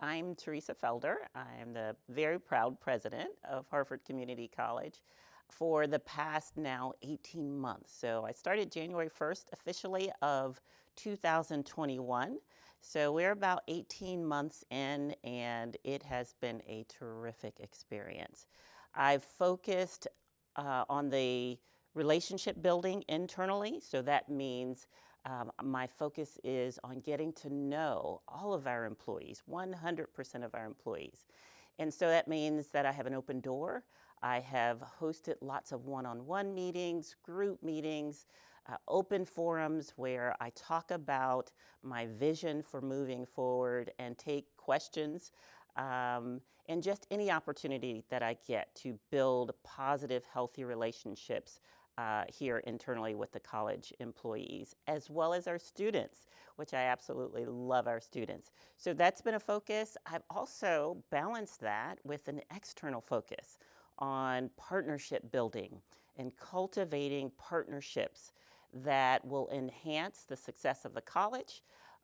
I'm Theresa Felder. I'm the very proud president of Harford Community College for the past now 18 months. So I started January 1st officially of 2021. So we're about 18 months in, and it has been a terrific experience. I've focused on the relationship building internally, so that means my focus is on getting to know all of our employees, 100% of our employees. And so that means that I have an open door. I have hosted lots of one-on-one meetings, group meetings, open forums where I talk about my vision for moving forward and take questions, and just any opportunity that I get to build positive, healthy relationships here internally with the college employees, as well as our students, which I absolutely love our students. So that's been a focus. I've also balanced that with an external focus on partnership building and cultivating partnerships that will enhance the success of the college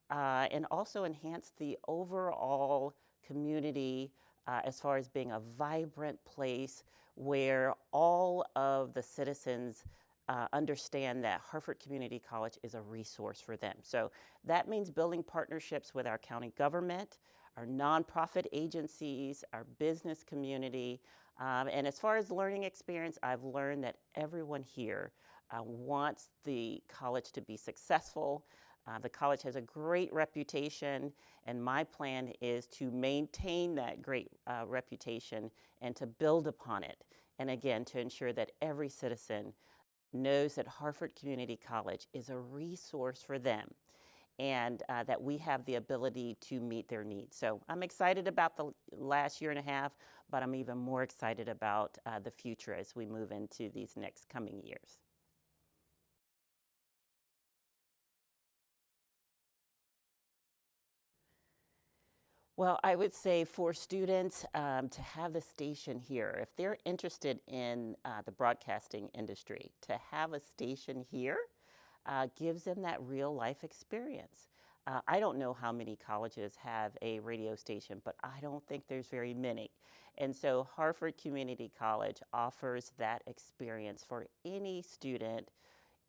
and also enhance the overall community as far as being a vibrant place where all of the citizens understand that Harford Community College is a resource for them. So that means building partnerships with our county government, our nonprofit agencies, our business community. And as far as learning experience, I've learned that everyone here wants the college to be successful. The college has a great reputation, and my plan is to maintain that great reputation and to build upon it. And again, to ensure that every citizen knows that Harford Community College is a resource for them and that we have the ability to meet their needs. So I'm excited about the last year and a half, but I'm even more excited about the future as we move into these next coming years. Well, I would say for students to have a station here, if they're interested in the broadcasting industry, to have a station here gives them that real life experience. I don't know how many colleges have a radio station, but I don't think there's very many. And so Harford Community College offers that experience for any student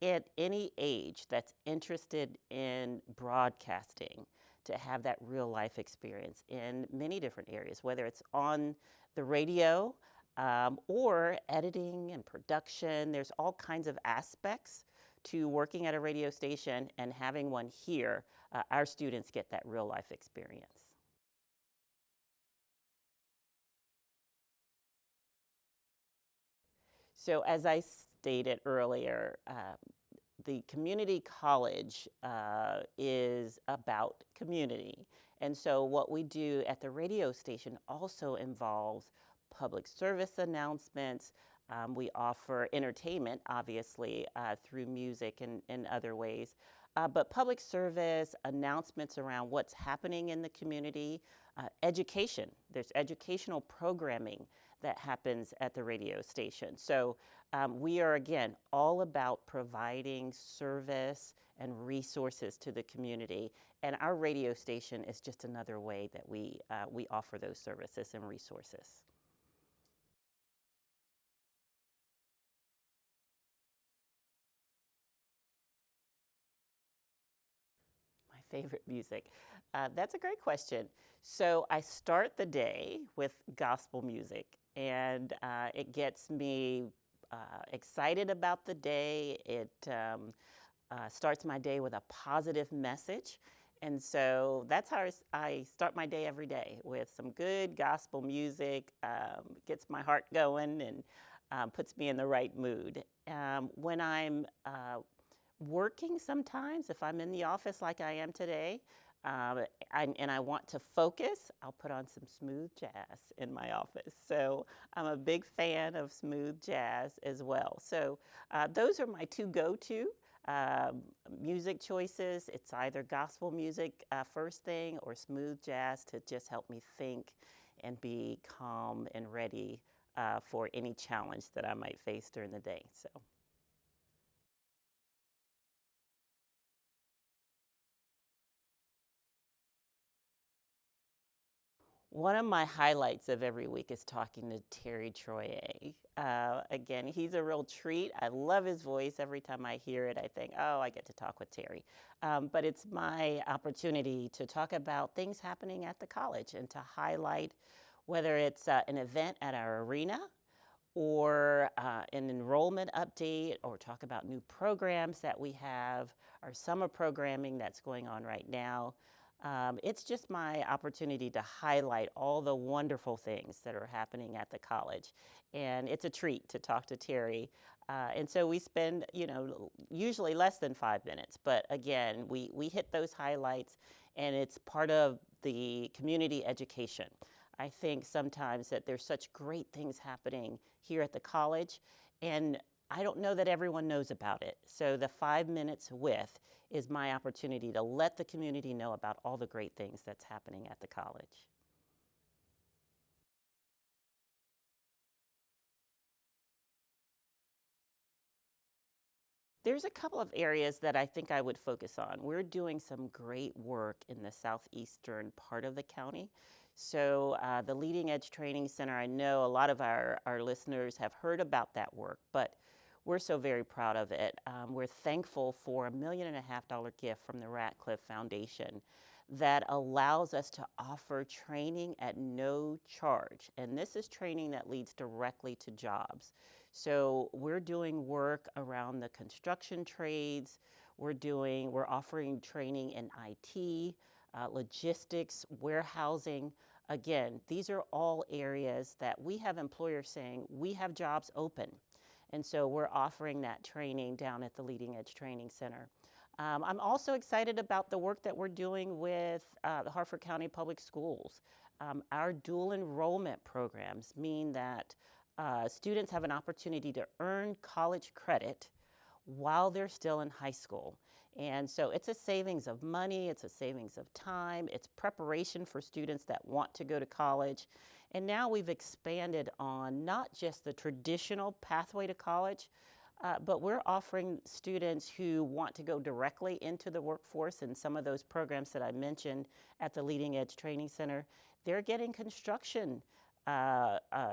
at any age that's interested in broadcasting to have that real life experience in many different areas, whether it's on the radio or editing and production. There's all kinds of aspects to working at a radio station, and having one here, our students get that real life experience. So as I stated earlier, the community college is about community. And so what we do at the radio station also involves public service announcements. We offer entertainment, obviously, through music and other ways. But public service, announcements around what's happening in the community, education. There's educational programming that happens at the radio station. So we are, again, all about providing service and resources to the community. And our radio station is just another way that we offer those services and resources. My favorite music. That's a great question. So I start the day with gospel music, and it gets me excited about the day. It starts my day with a positive message. And so that's how I start my day every day, with some good gospel music. Gets my heart going and puts me in the right mood. When I'm working sometimes, if I'm in the office like I am today, and I want to focus, I'll put on some smooth jazz in my office. So I'm a big fan of smooth jazz as well. So those are my two go-to music choices. It's either gospel music first thing or smooth jazz to just help me think and be calm and ready for any challenge that I might face during the day. So. One of my highlights of every week is talking to Terry Troyer. Again, he's a real treat. I love his voice. Every time I hear it, I think, oh, I get to talk with Terry. But it's my opportunity to talk about things happening at the college and to highlight whether it's an event at our arena or an enrollment update, or talk about new programs that we have, our summer programming that's going on right now. It's just my opportunity to highlight all the wonderful things that are happening at the college. And it's a treat to talk to Terry. And so we spend, usually less than 5 minutes. But again, we hit those highlights, and it's part of the community education. I think sometimes that there's such great things happening here at the college, and I don't know that everyone knows about it. So the 5 minutes with is my opportunity to let the community know about all the great things that's happening at the college. There's a couple of areas that I think I would focus on. We're doing some great work in the southeastern part of the county. So the Leading Edge Training Center, I know a lot of our listeners have heard about that work, but we're so very proud of it. We're thankful for $1.5 million gift from the Ratcliffe Foundation that allows us to offer training at no charge. And this is training that leads directly to jobs. So we're doing work around the construction trades. We're offering training in IT, logistics, warehousing. Again, these are all areas that we have employers saying, we have jobs open. And so we're offering that training down at the Leading Edge Training Center. I'm also excited about the work that we're doing with the Harford County Public Schools. Our dual enrollment programs mean that students have an opportunity to earn college credit while they're still in high school. And so it's a savings of money, it's a savings of time, it's preparation for students that want to go to college. And now we've expanded on not just the traditional pathway to college, but we're offering students who want to go directly into the workforce in some of those programs that I mentioned at the Leading Edge Training Center. They're getting construction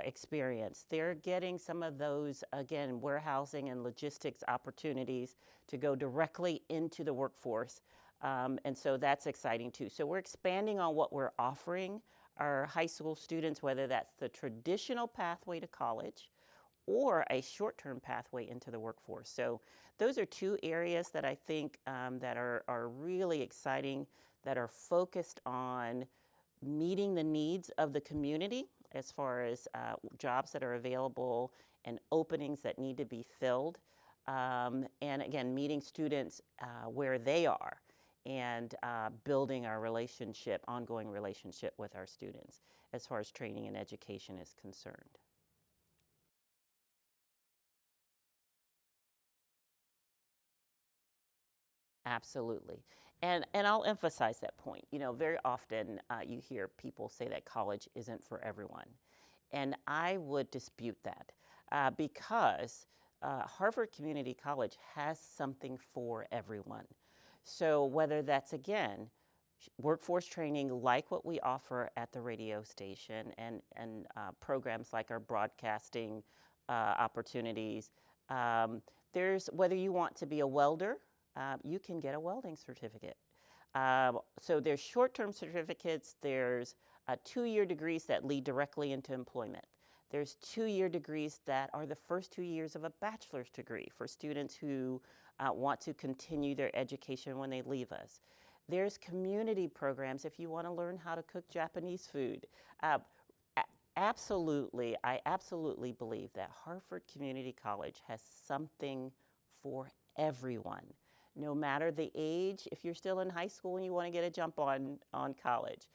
experience. They're getting some of those, again, warehousing and logistics opportunities to go directly into the workforce. And so that's exciting too. So we're expanding on what we're offering our high school students, whether that's the traditional pathway to college or a short-term pathway into the workforce. So those are two areas that I think that are really exciting, that are focused on meeting the needs of the community as far as jobs that are available and openings that need to be filled. And again, meeting students where they are and building our relationship, ongoing relationship with our students as far as training and education is concerned. Absolutely. And I'll emphasize that point. Very often you hear people say that college isn't for everyone. And I would dispute that because Harvard Community College has something for everyone. So whether that's, again, workforce training like what we offer at the radio station and programs like our broadcasting opportunities, there's whether you want to be a welder, you can get a welding certificate. So there's short-term certificates, there's 2-year degrees that lead directly into employment. There's 2-year degrees that are the first 2 years of a bachelor's degree for students who want to continue their education when they leave us. There's community programs if you want to learn how to cook Japanese food. Absolutely, I absolutely believe that Harford Community College has something for everyone. No matter the age, if you're still in high school and you want to get a jump on college,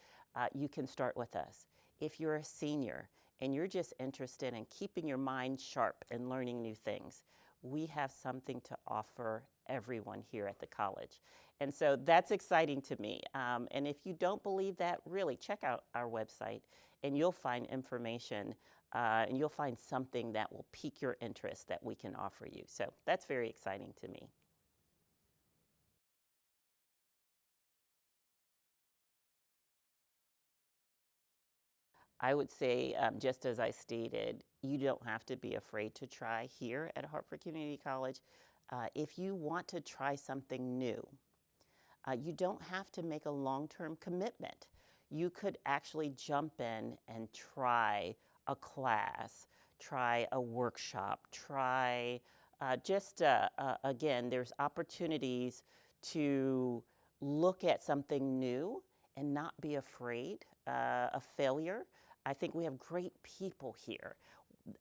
you can start with us. If you're a senior and you're just interested in keeping your mind sharp and learning new things, we have something to offer everyone here at the college. And so that's exciting to me. And if you don't believe that, really check out our website and you'll find information and you'll find something that will pique your interest that we can offer you. So that's very exciting to me. I would say, just as I stated, you don't have to be afraid to try here at Hartford Community College. If you want to try something new, you don't have to make a long-term commitment. You could actually jump in and try a class, try a workshop, try again, there's opportunities to look at something new and not be afraid of failure. I think we have great people here.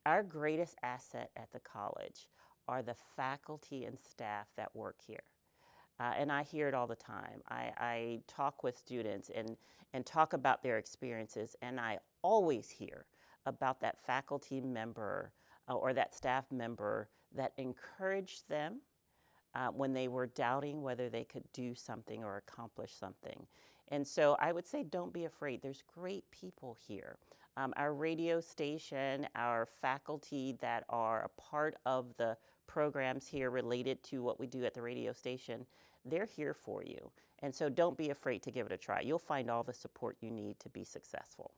Our greatest asset at the college are the faculty and staff that work here. And I hear it all the time. I talk with students and talk about their experiences, and I always hear about that faculty member or that staff member that encouraged them when they were doubting whether they could do something or accomplish something. And so I would say don't be afraid. There's great people here. Our radio station, our faculty that are a part of the programs here related to what we do at the radio station, they're here for you. And so don't be afraid to give it a try. You'll find all the support you need to be successful.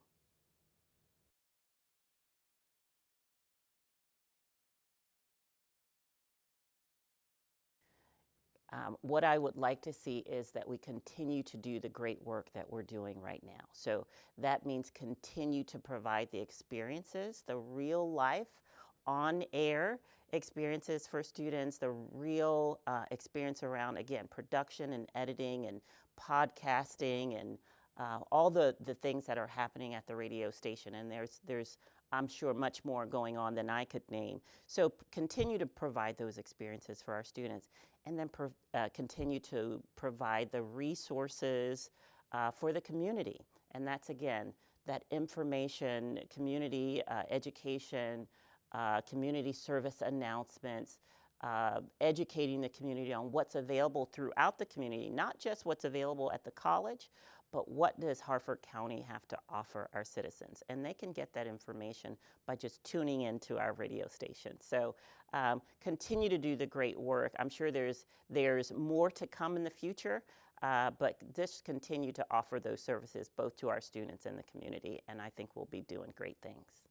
What I would like to see is that we continue to do the great work that we're doing right now. So that means continue to provide the experiences, the real life, on-air experiences for students, the real experience around, again, production and editing and podcasting and all the things that are happening at the radio station. And there's I'm sure much more going on than I could name. So continue to provide those experiences for our students, and then continue to provide the resources for the community. And that's, again, that information, community education, community service announcements, educating the community on what's available throughout the community, not just what's available at the college, but what does Hartford County have to offer our citizens? And they can get that information by just tuning into our radio station. So continue to do the great work. I'm sure there's more to come in the future, but just continue to offer those services both to our students and the community, and I think we'll be doing great things.